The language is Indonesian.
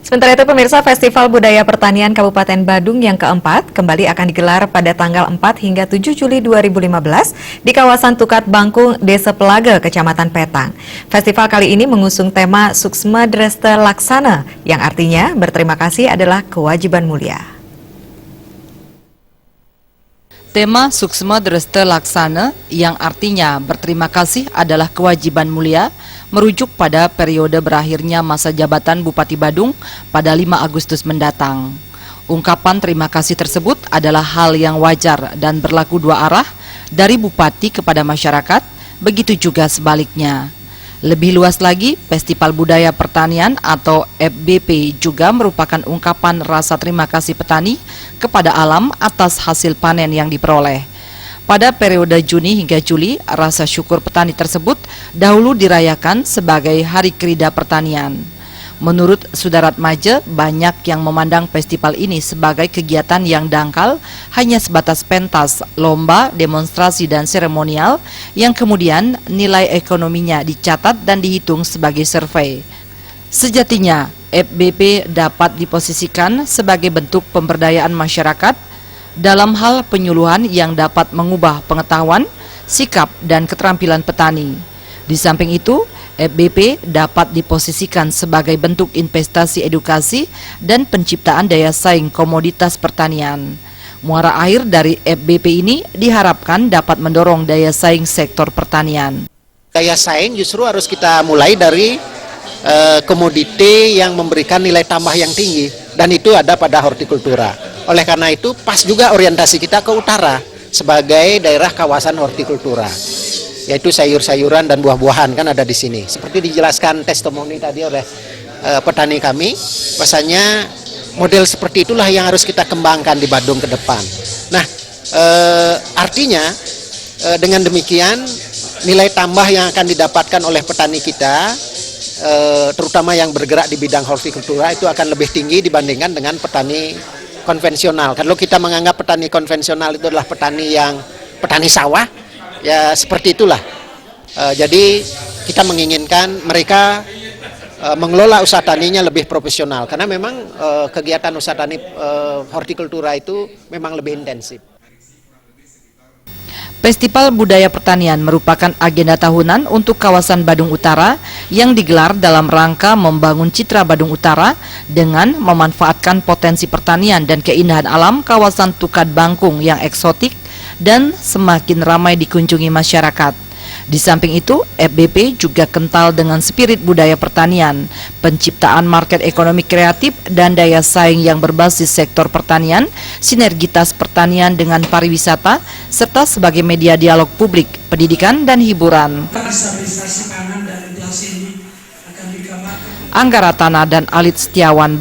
Sementara itu pemirsa, Festival Budaya Pertanian Kabupaten Badung yang keempat kembali akan digelar pada tanggal 4 hingga 7 Juli 2015 di kawasan Tukat Bangkung, Desa Pelaga, Kecamatan Petang. Festival kali ini mengusung tema Suksma Dresta Laksana yang artinya berterima kasih adalah kewajiban mulia. Tema Suksma Dresta Laksana yang artinya berterima kasih adalah kewajiban mulia merujuk pada periode berakhirnya masa jabatan Bupati Badung pada 5 Agustus mendatang. Ungkapan terima kasih tersebut adalah hal yang wajar dan berlaku dua arah dari Bupati kepada masyarakat, begitu juga sebaliknya. Lebih luas lagi, Festival Budaya Pertanian atau FBP juga merupakan ungkapan rasa terima kasih petani kepada alam atas hasil panen yang diperoleh. Pada periode Juni hingga Juli, rasa syukur petani tersebut dahulu dirayakan sebagai Hari Krida Pertanian. Menurut Sudaratmaja, banyak yang memandang festival ini sebagai kegiatan yang dangkal, hanya sebatas pentas, lomba, demonstrasi, dan seremonial, yang kemudian nilai ekonominya dicatat dan dihitung sebagai survei. Sejatinya, FBP dapat diposisikan sebagai bentuk pemberdayaan masyarakat dalam hal penyuluhan yang dapat mengubah pengetahuan, sikap, dan keterampilan petani. Di samping itu, FBP dapat diposisikan sebagai bentuk investasi edukasi dan penciptaan daya saing komoditas pertanian. Muara akhir dari FBP ini diharapkan dapat mendorong daya saing sektor pertanian. Daya saing justru harus kita mulai dari komoditi yang memberikan nilai tambah yang tinggi, dan itu ada pada hortikultura. Oleh karena itu pas juga orientasi kita ke utara sebagai daerah kawasan hortikultura, yaitu sayur-sayuran dan buah-buahan kan ada di sini. Seperti dijelaskan testimoni tadi oleh petani kami, bahasanya model seperti itulah yang harus kita kembangkan di Badung ke depan. Nah, artinya dengan demikian nilai tambah yang akan didapatkan oleh petani kita, terutama yang bergerak di bidang hortikultura, itu akan lebih tinggi dibandingkan dengan petani konvensional. Kalau kita menganggap petani konvensional itu adalah petani sawah, ya seperti itulah. Jadi kita menginginkan mereka mengelola usaha taninya lebih profesional, karena memang kegiatan usaha tani hortikultura itu memang lebih intensif. Festival Budaya Pertanian merupakan agenda tahunan untuk kawasan Badung Utara yang digelar dalam rangka membangun citra Badung Utara dengan memanfaatkan potensi pertanian dan keindahan alam kawasan Tukat Bangkung yang eksotik dan semakin ramai dikunjungi masyarakat. Di samping itu, FBP juga kental dengan spirit budaya pertanian, penciptaan market ekonomi kreatif dan daya saing yang berbasis sektor pertanian, sinergitas pertanian dengan pariwisata, serta sebagai media dialog publik, pendidikan, dan hiburan. Anggaratana dan Alit Setiawan.